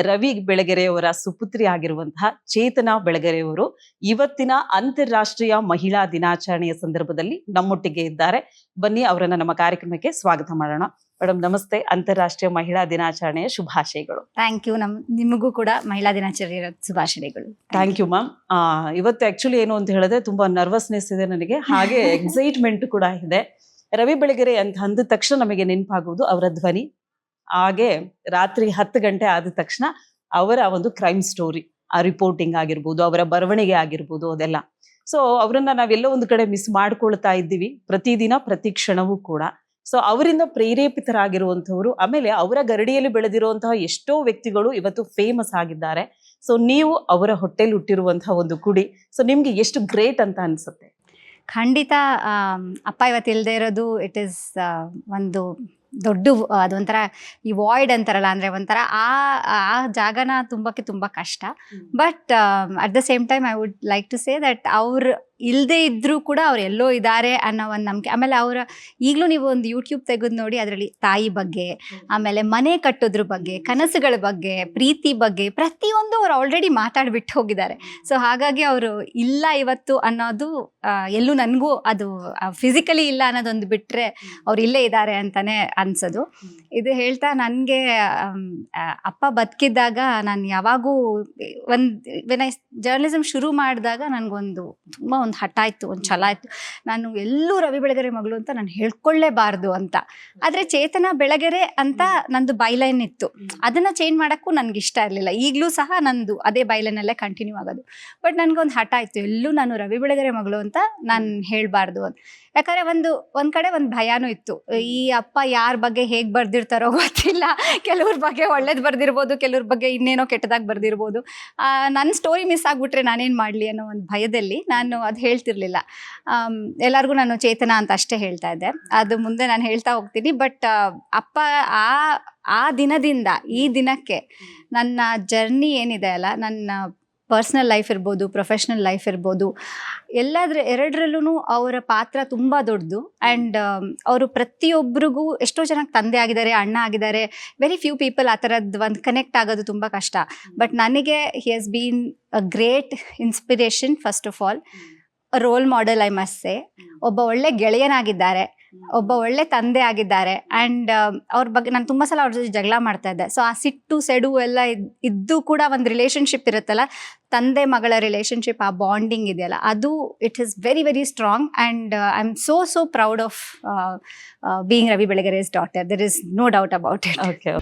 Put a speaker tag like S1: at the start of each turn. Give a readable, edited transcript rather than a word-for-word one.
S1: ರವಿ ಬೆಳಗೆರೆಯವರ ಸುಪುತ್ರಿ ಆಗಿರುವಂತಹ ಚೇತನಾ ಬೆಳಗೆರೆಯವರು ಇವತ್ತಿನ ಅಂತಾರಾಷ್ಟ್ರೀಯ ಮಹಿಳಾ ದಿನಾಚರಣೆಯ ಸಂದರ್ಭದಲ್ಲಿ ನಮ್ಮೊಟ್ಟಿಗೆ ಇದ್ದಾರೆ. ಬನ್ನಿ ಅವರನ್ನ ನಮ್ಮ ಕಾರ್ಯಕ್ರಮಕ್ಕೆ ಸ್ವಾಗತ ಮಾಡೋಣ. ಮೇಡಮ್ ನಮಸ್ತೆ, ಅಂತಾರಾಷ್ಟ್ರೀಯ ಮಹಿಳಾ ದಿನಾಚರಣೆಯ ಶುಭಾಶಯಗಳು.
S2: Thank you. ನಿಮಗೂ ಕೂಡ ಮಹಿಳಾ ದಿನಾಚರಣೆಯ ಶುಭಾಶಯಗಳು.
S1: Thank you ma'am. ಇವತ್ತು ಆಕ್ಚುಲಿ ಏನು ಅಂತ ಹೇಳಿದ್ರೆ ತುಂಬಾ ನರ್ವಸ್ನೆಸ್ ಇದೆ ನನಗೆ, ಹಾಗೆ ಎಕ್ಸೈಟ್ಮೆಂಟ್ ಕೂಡ ಇದೆ. ರವಿ ಬೆಳಗೆರೆ ಅಂತ ಅಂದ ತಕ್ಷಣ ನಮಗೆ ನೆನಪಾಗುವುದು ಅವರ ಧ್ವನಿ. ಹಾಗೆ ರಾತ್ರಿ 10 ಗಂಟೆ ಆದ ತಕ್ಷಣ ಅವರ ಒಂದು ಕ್ರೈಮ್ ಸ್ಟೋರಿ, ಆ ರಿಪೋರ್ಟಿಂಗ್ ಆಗಿರ್ಬೋದು, ಅವರ ಬರವಣಿಗೆ ಆಗಿರ್ಬೋದು, ಅದೆಲ್ಲ. ಸೊ ಅವರನ್ನ ನಾವೆಲ್ಲೋ ಒಂದು ಕಡೆ ಮಿಸ್ ಮಾಡ್ಕೊಳ್ತಾ ಇದ್ದೀವಿ ಪ್ರತಿದಿನ, ಪ್ರತಿ ಕ್ಷಣವೂ ಕೂಡ. ಸೊ ಅವರಿಂದ ಪ್ರೇರೇಪಿತರಾಗಿರುವಂತವರು, ಆಮೇಲೆ ಅವರ ಗರಡಿಯಲ್ಲಿ ಬೆಳೆದಿರುವಂತಹ ಎಷ್ಟೋ ವ್ಯಕ್ತಿಗಳು ಇವತ್ತು ಫೇಮಸ್ ಆಗಿದ್ದಾರೆ. ಸೊ ನೀವು ಅವರ ಹೊಟ್ಟೆಲಿ ಹುಟ್ಟಿರುವಂತಹ ಒಂದು ಕುಡಿ. ಸೊ ನಿಮ್ಗೆ ಎಷ್ಟು ಗ್ರೇಟ್ ಅಂತ ಅನ್ಸುತ್ತೆ?
S2: ಖಂಡಿತ ಅಪ್ಪ ಇವತ್ತು ಇಲ್ಲದೆ ಇರೋದು ಇಟ್ ಈಸ್ ಒಂದು ದೊಡ್ಡ, ಅದೊಂಥರ ಈ ವಾಯ್ಡ್ ಅಂತಾರಲ್ಲ, ಅಂದರೆ ಒಂಥರ ಆ ಜಾಗನ ತುಂಬಕ್ಕೆ ತುಂಬ ಕಷ್ಟ. But at the same time I would like to say that ಅವ್ರು ಇಲ್ಲದೆ ಇದ್ರೂ ಕೂಡ ಅವ್ರು ಎಲ್ಲೋ ಇದ್ದಾರೆ ಅನ್ನೋ ಒಂದು ನಂಬಿಕೆ. ಆಮೇಲೆ ಅವರ ಈಗಲೂ ನೀವು ಒಂದು ಯೂಟ್ಯೂಬ್ ತೆಗೆದು ನೋಡಿ, ಅದರಲ್ಲಿ ತಾಯಿ ಬಗ್ಗೆ, ಆಮೇಲೆ ಮನೆ ಕಟ್ಟೋದ್ರ ಬಗ್ಗೆ, ಕನಸುಗಳ ಬಗ್ಗೆ, ಪ್ರೀತಿ ಬಗ್ಗೆ ಪ್ರತಿಯೊಂದು ಅವ್ರು ಆಲ್ರೆಡಿ ಮಾತಾಡ್ಬಿಟ್ಟು ಹೋಗಿದ್ದಾರೆ. ಸೊ ಹಾಗಾಗಿ ಅವರು ಇಲ್ಲ ಇವತ್ತು ಅನ್ನೋದು ಎಲ್ಲೂ ನನಗೂ ಅದು ಫಿಸಿಕಲಿ ಇಲ್ಲ ಅನ್ನೋದೊಂದು ಬಿಟ್ಟರೆ ಅವ್ರು ಇಲ್ಲೇ ಇದ್ದಾರೆ ಅಂತಾನೆ ಅನ್ಸೋದು. ಇದು ಹೇಳ್ತಾ ನನಗೆ ಅಪ್ಪ ಬದುಕಿದ್ದಾಗ ನಾನು ಯಾವಾಗೂ ಜರ್ನಲಿಸಮ್ ಶುರು ಮಾಡಿದಾಗ ನನಗೊಂದು ತುಂಬ ಒಂದು ಹಠ ಇತ್ತು, ಒಂದು ಛಲ ಇತ್ತು. ನಾನು ಎಲ್ಲೂ ರವಿ ಬೆಳಗೆರೆ ಮಗಳು ಅಂತ ನಾನು ಹೇಳ್ಕೊಳ್ಳೇಬಾರ್ದು ಅಂತ. ಆದರೆ ಚೇತನಾ ಬೆಳಗೆರೆ ಅಂತ ನಂದು ಬೈಲೈನ್ ಇತ್ತು. ಅದನ್ನು ಚೇಂಜ್ ಮಾಡೋಕ್ಕೂ ನನಗೆ ಇಷ್ಟ ಇರಲಿಲ್ಲ. ಈಗಲೂ ಸಹ ನಂದು ಅದೇ ಬೈಲೈನಲ್ಲೇ ಕಂಟಿನ್ಯೂ ಆಗೋದು. ಬಟ್ ನನಗೊಂದು ಹಠ ಇತ್ತು, ಎಲ್ಲೂ ನಾನು ರವಿ ಬೆಳಗೆರೆ ಮಗಳು ಅಂತ ನಾನು ಹೇಳಬಾರ್ದು ಅಂತ. ಯಾಕಂದರೆ ಒಂದು ಕಡೆ ಒಂದು ಭಯನೂ ಇತ್ತು. ಈ ಅಪ್ಪ ಯಾರ ಬಗ್ಗೆ ಹೇಗೆ ಬರ್ದಿರ್ತಾರೋ ಗೊತ್ತಿಲ್ಲ. ಕೆಲವ್ರ ಬಗ್ಗೆ ಒಳ್ಳೇದು ಬರ್ದಿರ್ಬೋದು, ಕೆಲವ್ರ ಬಗ್ಗೆ ಇನ್ನೇನೋ ಕೆಟ್ಟದಾಗಿ ಬರ್ದಿರ್ಬೋದು. ನನ್ನ ಸ್ಟೋರಿ ಮಿಸ್ ಆಗಿಬಿಟ್ರೆ ನಾನೇನು ಮಾಡಲಿ ಅನ್ನೋ ಒಂದು ಭಯದಲ್ಲಿ ನಾನು ಅದು ಹೇಳ್ತಿರ್ಲಿಲ್ಲ. ಎಲ್ಲರಿಗೂ ನಾನು ಚೇತನ ಅಂತ ಅಷ್ಟೇ ಹೇಳ್ತಾ ಇದ್ದೆ. ಅದು ಮುಂದೆ ನಾನು ಹೇಳ್ತಾ ಹೋಗ್ತೀನಿ. ಬಟ್ ಅಪ್ಪ ಆ ದಿನದಿಂದ ಈ ದಿನಕ್ಕೆ ನನ್ನ ಜರ್ನಿ ಏನಿದೆ ಅಲ್ಲ, ನನ್ನ ಪರ್ಸ್ನಲ್ ಲೈಫ್ ಇರ್ಬೋದು, ಪ್ರೊಫೆಷ್ನಲ್ ಲೈಫ್ ಇರ್ಬೋದು, ಎರಡರಲ್ಲೂ ಅವರ ಪಾತ್ರ ತುಂಬ ದೊಡ್ಡದು. ಆ್ಯಂಡ್ ಅವರು ಪ್ರತಿಯೊಬ್ಬರಿಗೂ ಎಷ್ಟೋ ಜನಕ್ಕೆ ತಂದೆ ಆಗಿದ್ದಾರೆ, ಅಣ್ಣ ಆಗಿದ್ದಾರೆ. ವೆರಿ ಫ್ಯೂ ಪೀಪಲ್ ಆ ಥರದ್ದು ಒಂದು ಕನೆಕ್ಟ್ ಆಗೋದು ತುಂಬ ಕಷ್ಟ. ಬಟ್ ನನಗೆ he has been a great inspiration, first of all role model, I must say. ಒಬ್ಬ ಒಳ್ಳೆ ಗೆಳೆಯನಾಗಿದ್ದಾರೆ, ಒಬ್ಬ ಒಳ್ಳೆ ತಂದೆ ಆಗಿದ್ದಾರೆ. ಆ್ಯಂಡ್ ಅವ್ರ ಬಗ್ಗೆ ನಾನು ತುಂಬ ಸಲ ಅವ್ರ ಜೊತೆ ಜಗಳ ಮಾಡ್ತಾ ಇದ್ದೆ. ಸೊ ಆ ಸಿಟ್ಟು ಸೆಡು ಎಲ್ಲ ಇದ್ದು ಕೂಡ ಒಂದು ರಿಲೇಷನ್ಶಿಪ್ ಇರುತ್ತಲ್ಲ, ತಂದೆ ಮಗಳ ರಿಲೇಷನ್ಶಿಪ್, ಆ ಬಾಂಡಿಂಗ್ ಇದೆಯಲ್ಲ, ಅದು it is very very strong. And I am so proud of being Ravi Belagere's daughter. There is no doubt about it.
S1: Okay.